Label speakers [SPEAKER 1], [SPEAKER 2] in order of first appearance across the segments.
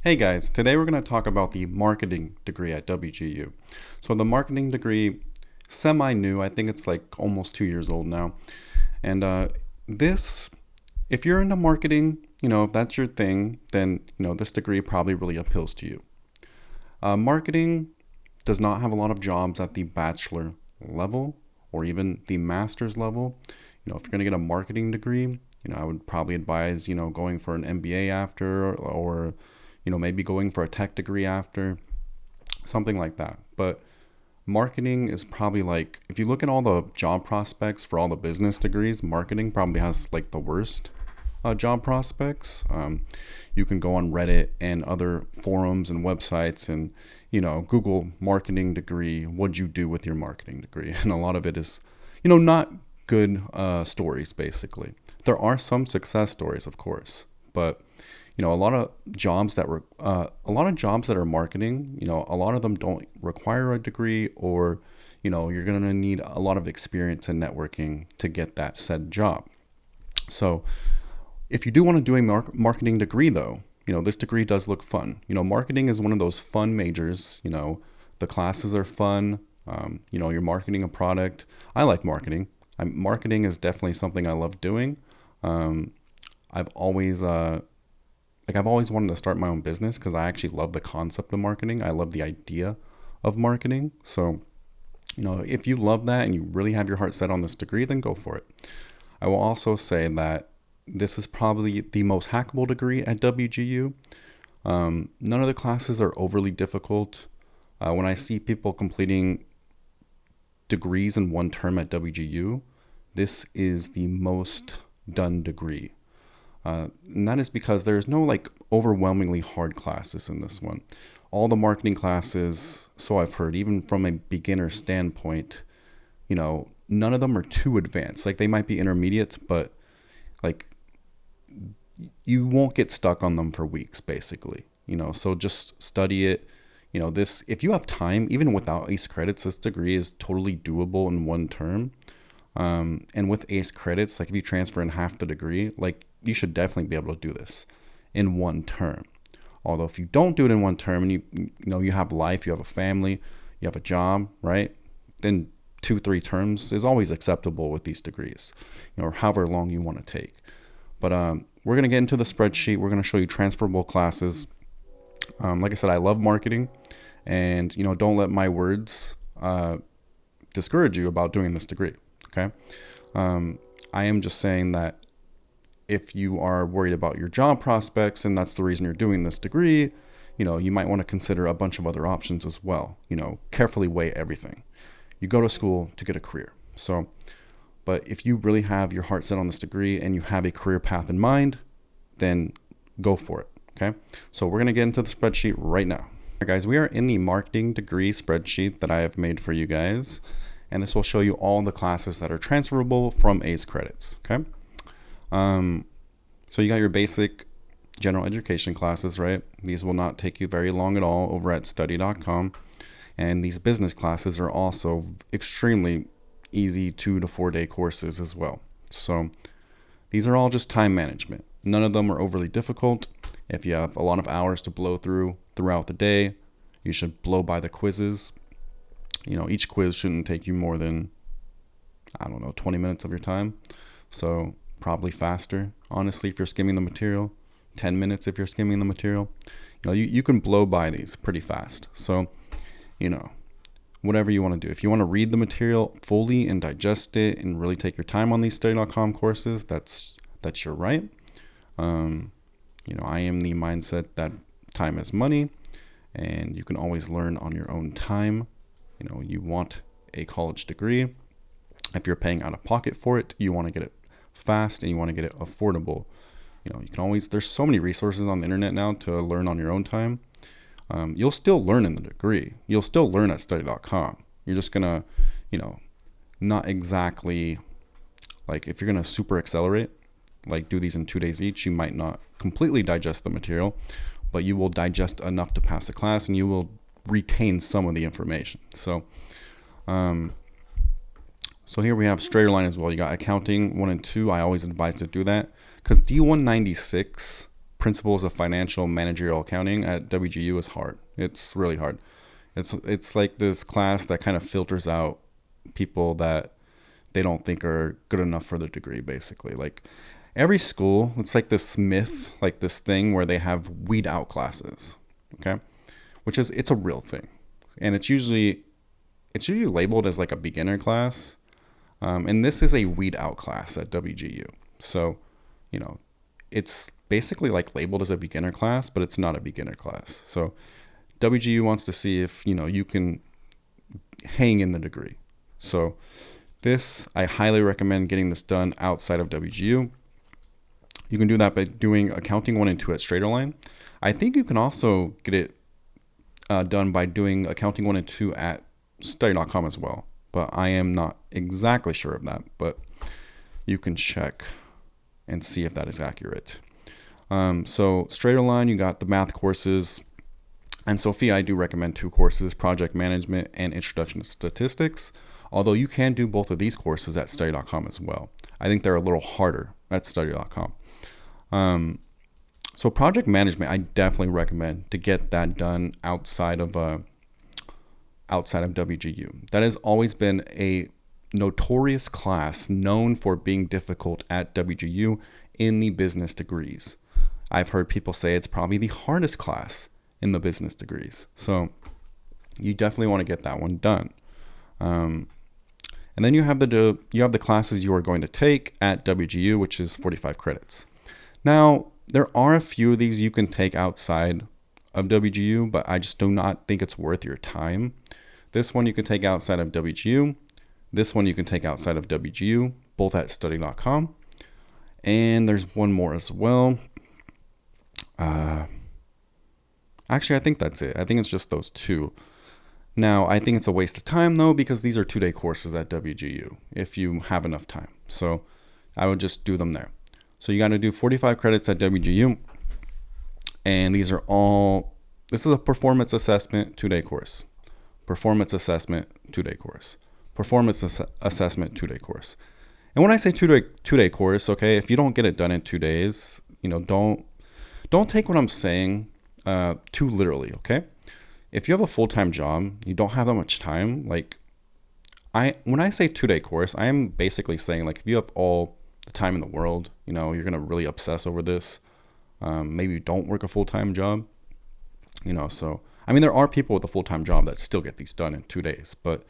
[SPEAKER 1] Hey guys, today we're going to talk about the marketing degree at WGU. So the marketing degree, semi-new, I think it's like almost 2 years old now. And this, if you're into marketing, if that's your thing, then, this degree probably really appeals to you. Marketing does not have a lot of jobs at the bachelor level or even the master's level. If you're going to get a marketing degree, I would probably advise, going for an MBA after or maybe going for a tech degree after, something like that. But marketing is probably like, if you look at all the job prospects for all the business degrees, marketing probably has like the worst job prospects. You can go on Reddit and other forums and websites and, Google marketing degree. What'd you do with your marketing degree? And a lot of it is, not good stories, basically. There are some success stories, of course, but a lot of jobs that were a lot of jobs that are marketing, a lot of them don't require a degree, or you're going to need a lot of experience in networking to get that said job. So if you do want to do a marketing degree, though, this degree does look fun. Marketing is one of those fun majors. The classes are fun. You're marketing a product. I like marketing. Marketing is definitely something I love doing. I've always I've always wanted to start my own business because I actually love the concept of marketing. I love the idea of marketing. So, if you love that and you really have your heart set on this degree, then go for it. I will also say that this is probably the most hackable degree at WGU. None of the classes are overly difficult. When I see people completing degrees in one term at WGU, this is the most done degree. And that is because there's no like overwhelmingly hard classes in this one. All the marketing classes, so I've heard, even from a beginner standpoint, none of them are too advanced. Like they might be intermediate, but like you won't get stuck on them for weeks, basically. So just study it. This, if you have time, even without ACE credits, this degree is totally doable in one term. And with ACE credits, like if you transfer in half the degree, like you should definitely be able to do this in one term. Although if you don't do it in one term and you have life, you have a family, you have a job, right? Then 2-3 terms is always acceptable with these degrees, or however long you want to take. But we're going to get into the spreadsheet. We're going to show you transferable classes. Like I said, I love marketing, and don't let my words discourage you about doing this degree. Okay. I am just saying that if you are worried about your job prospects and that's the reason you're doing this degree, you might want to consider a bunch of other options as well. Carefully weigh everything. You go to school to get a career. But if you really have your heart set on this degree and you have a career path in mind, then go for it. Okay. So we're going to get into the spreadsheet right now. All right, guys, we are in the marketing degree spreadsheet that I have made for you guys. And this will show you all the classes that are transferable from ACE credits. Okay. So you got your basic general education classes, right? These will not take you very long at all over at study.com. And these business classes are also extremely easy 2 to 4 day courses as well. So these are all just time management. None of them are overly difficult. If you have a lot of hours to blow throughout the day, you should blow by the quizzes. Each quiz shouldn't take you more than, 20 minutes of your time. So probably faster, honestly, if you're skimming the material. 10 minutes if you're skimming the material. You can blow by these pretty fast. So, whatever you want to do. If you want to read the material fully and digest it and really take your time on these study.com courses, that's your right. I am the mindset that time is money, and you can always learn on your own time. You want a college degree. If you're paying out of pocket for it, you want to get it fast and you want to get it affordable. You can always, there's so many resources on the internet now to learn on your own time. You'll still learn in the degree. You'll still learn at study.com. You're just going to, not exactly, like if you're going to super accelerate, like do these in 2 days each, you might not completely digest the material, but you will digest enough to pass the class and you will retain some of the information. So here we have straighter line as well. You got accounting 1 and 2. I always advise to do that because D196 principles of financial managerial accounting at WGU is hard. It's really hard. It's like this class that kind of filters out people that they don't think are good enough for the degree, basically. Like every school, it's like this myth, like this thing where they have weed out classes, okay? It's a real thing. And it's usually labeled as like a beginner class. And this is a weed out class at WGU. So, it's basically like labeled as a beginner class, but it's not a beginner class. So WGU wants to see if, you can hang in the degree. So I highly recommend getting this done outside of WGU. You can do that by doing accounting 1 and 2 at Straighterline. I think you can also get it done by doing accounting 1 and 2 at study.com as well. But I am not exactly sure of that, but you can check and see if that is accurate. So Straighterline, you got the math courses. And Sophia, I do recommend 2 courses, project management and introduction to statistics. Although you can do both of these courses at study.com as well. I think they're a little harder at study.com. So project management, I definitely recommend to get that done outside of WGU. That has always been a notorious class known for being difficult at WGU in the business degrees. I've heard people say it's probably the hardest class in the business degrees. So you definitely want to get that one done. And then you have the classes you are going to take at WGU, which is 45 credits. Now, there are a few of these you can take outside of WGU, but I just do not think it's worth your time. This one you can take outside of WGU. This one you can take outside of WGU, both at study.com. And there's one more as well. Actually, I think that's it. I think it's just those 2. Now, I think it's a waste of time, though, because these are 2-day courses at WGU if you have enough time. So I would just do them there. So you got to do 45 credits at WGU. And this is a performance assessment 2-day course. Performance assessment 2-day course. Performance assessment 2-day course. And when I say 2-day course, okay, if you don't get it done in 2 days, don't take what I'm saying too literally, okay? If you have a full-time job, you don't have that much time. When I say 2-day course, I am basically saying if you have all the time in the world, you're gonna really obsess over this. Maybe you don't work a full-time job, So there are people with a full-time job that still get these done in 2 days. But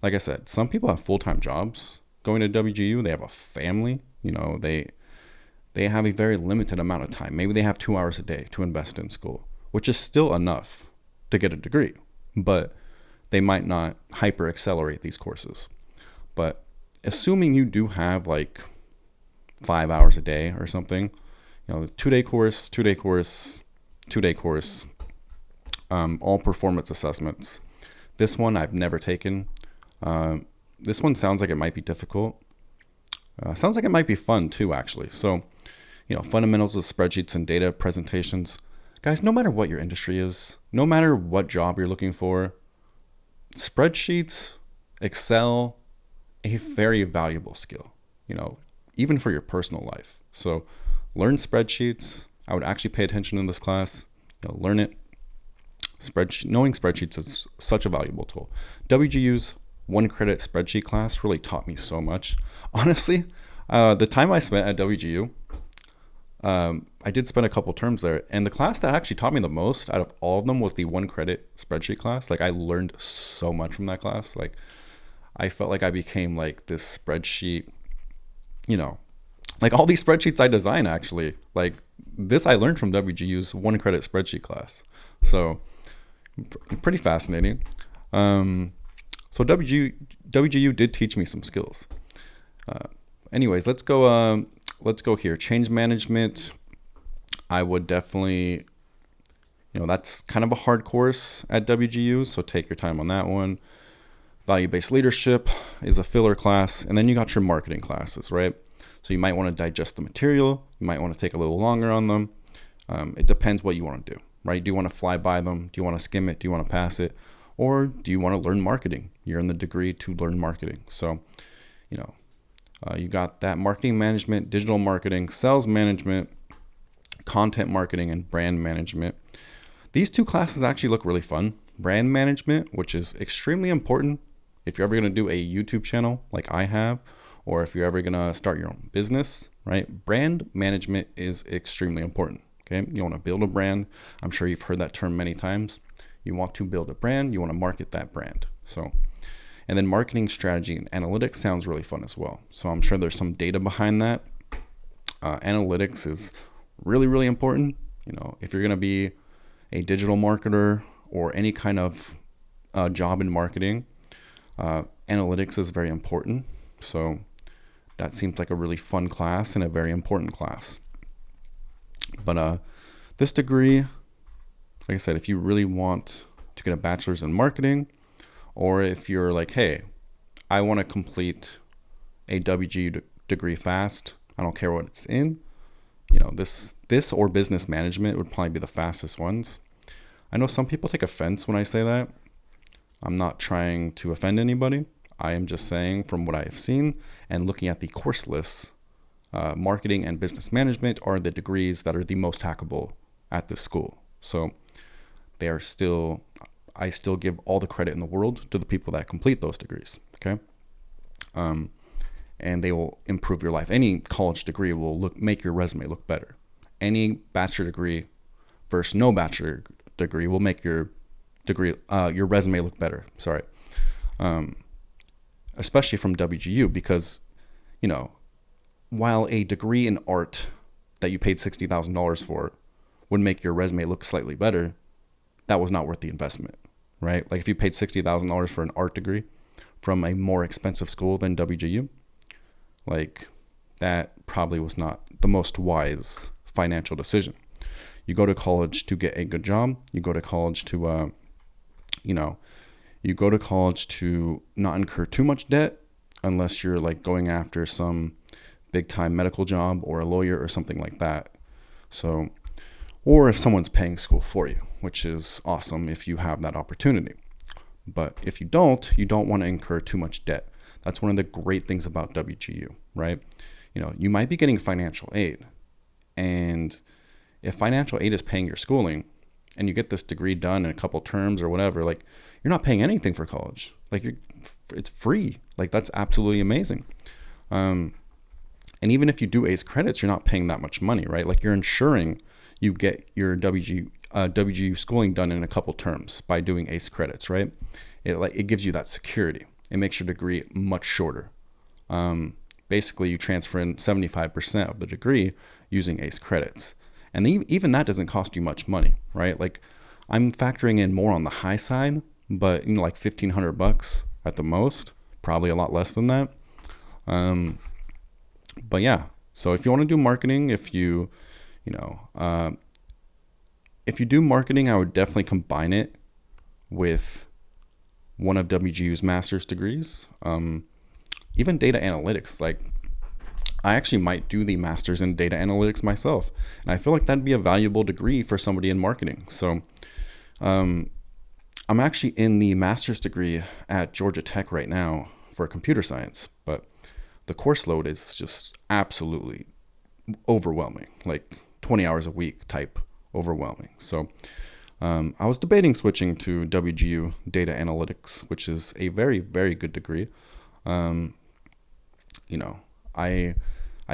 [SPEAKER 1] like I said, some people have full-time jobs going to WGU. They have a family. They have a very limited amount of time. Maybe they have 2 hours a day to invest in school, which is still enough to get a degree, but they might not hyper accelerate these courses. But assuming you do have 5 hours a day or something, 2-day course, 2-day course, 2-day course, all performance assessments. This one I've never taken. This one sounds like it might be difficult. Sounds like it might be fun too, actually. So, fundamentals of spreadsheets and data presentations. Guys, no matter what your industry is, no matter what job you're looking for, spreadsheets, Excel, a very valuable skill, even for your personal life. So learn spreadsheets. I would actually pay attention in this class, learn it. Knowing spreadsheets is such a valuable tool. WGU's 1-credit spreadsheet class really taught me so much. Honestly, the time I spent at WGU, I did spend a couple terms there, and the class that actually taught me the most out of all of them was the 1-credit spreadsheet class. I learned so much from that class. I felt like I became this spreadsheet, all these spreadsheets I design actually, this I learned from WGU's 1-credit spreadsheet class. So pretty fascinating. So WGU did teach me some skills. Anyways, let's go here. Change management. I would definitely, that's kind of a hard course at WGU, so take your time on that one. Value-based leadership is a filler class, and then you got your marketing classes, right? So you might want to digest the material. You might want to take a little longer on them. It depends what you want to do, right? Do you want to fly by them? Do you want to skim it? Do you want to pass it? Or do you want to learn marketing? You're in the degree to learn marketing. So, you got that marketing management, digital marketing, sales management, content marketing and brand management. These two classes actually look really fun. Brand management, which is extremely important if you're ever going to do a YouTube channel like I have, or if you're ever going to start your own business, right? Brand management is extremely important. Okay. You want to build a brand. I'm sure you've heard that term many times. You want to build a brand. You want to market that brand. So, and then marketing strategy and analytics sounds really fun as well. So I'm sure there's some data behind that. Analytics is really, really important. You know, if you're going to be a digital marketer or any kind of job in marketing, analytics is very important. So that seems like a really fun class and a very important class. But this degree, like I said, if you really want to get a bachelor's in marketing, or if you're like, hey, I want to complete a WGU degree fast, I don't care what it's in, you know, this or business management would probably be the fastest ones. I know some people take offense when I say that. I'm not trying to offend anybody. I am just saying from what I have seen and looking at the course lists, marketing and business management are the degrees that are the most hackable at this school. So they are still, I still give all the credit in the world to the people that complete those degrees. Okay. And they will improve your life. Any college degree will make your resume look better. Any bachelor degree versus no bachelor degree will make your resume look better. Sorry. Especially from WGU, because, you know, while a degree in art that you paid $60,000 for would make your resume look slightly better, that was not worth the investment, right? Like if you paid $60,000 for an art degree from a more expensive school than WGU, like that probably was not the most wise financial decision. You go to college to get a good job. You go to college to, you go to college to not incur too much debt unless you're like going after some big time medical job or a lawyer or something like that. So, or if someone's paying school for you, which is awesome if you have that opportunity. But if you don't want to incur too much debt. That's one of the great things about WGU, right? You know, you might be getting financial aid, and if financial aid is paying your schooling and you get this degree done in a couple terms or whatever, like you're not paying anything for college. Like it's free. Like that's absolutely amazing. And even if you do ACE credits, you're not paying that much money, right? Like you're ensuring you get your WGU schooling done in a couple terms by doing ACE credits, right? It gives you that security. It makes your degree much shorter. Basically, you transfer in 75% of the degree using ACE credits. And even that doesn't cost you much money, right? Like I'm factoring in more on the high side, but you know, like $1,500 at the most, probably a lot less than that. But yeah, so if you want to do marketing, if you do marketing, I would definitely combine it with one of WGU's master's degrees. Even data analytics, like I actually might do the master's in data analytics myself. And I feel like that'd be a valuable degree for somebody in marketing. So I'm actually in the master's degree at Georgia Tech right now for computer science, but the course load is just absolutely overwhelming, like 20 hours a week type overwhelming. So I was debating switching to WGU Data Analytics, which is a very, very good degree. I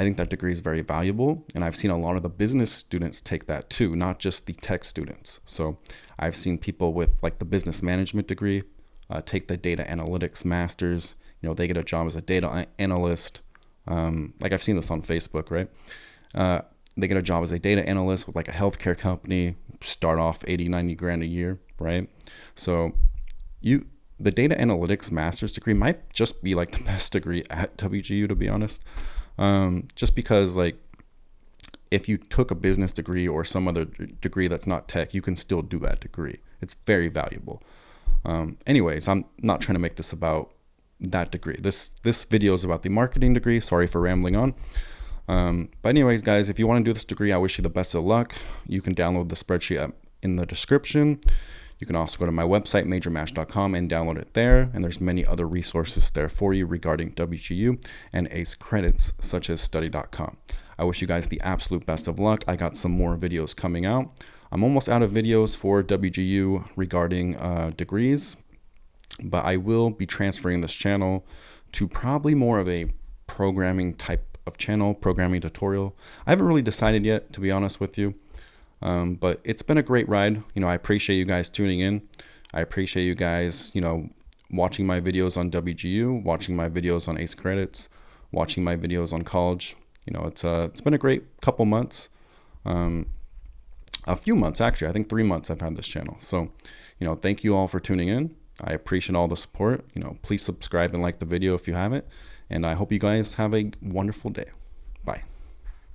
[SPEAKER 1] think that degree is very valuable, and I've seen a lot of the business students take that too, not just the tech students. So I've seen people with like the business management degree take the data analytics masters. You know, they get a job as a data analyst. Like I've seen this on Facebook, right? They get a job as a data analyst with like a healthcare company, start off 80, 90 grand a year, right? So the data analytics master's degree might just be like the best degree at WGU, to be honest. Just because like if you took a business degree or some other degree that's not tech, you can still do that degree. It's very valuable. Anyways, I'm not trying to make this about that degree. This video is about the marketing degree. Sorry for rambling on. But anyways, guys, if you want to do this degree, I wish you the best of luck. You can download the spreadsheet in the description. You can also go to my website, majormash.com, and download it there. And there's many other resources there for you regarding WGU and ACE credits, such as study.com. I wish you guys the absolute best of luck. I got some more videos coming out. I'm almost out of videos for WGU regarding degrees, but I will be transferring this channel to probably more of a programming type of channel, programming tutorial. I haven't really decided yet, to be honest with you, but it's been a great ride. I appreciate you guys tuning in. I appreciate you guys, watching my videos on WGU, watching my videos on ACE credits, watching my videos on college. It's been a great couple months, a few months actually. I think 3 months I've had this channel. So, thank you all for tuning in. I appreciate all the support. Please subscribe and like the video if you haven't. And I hope you guys have a wonderful day. Bye.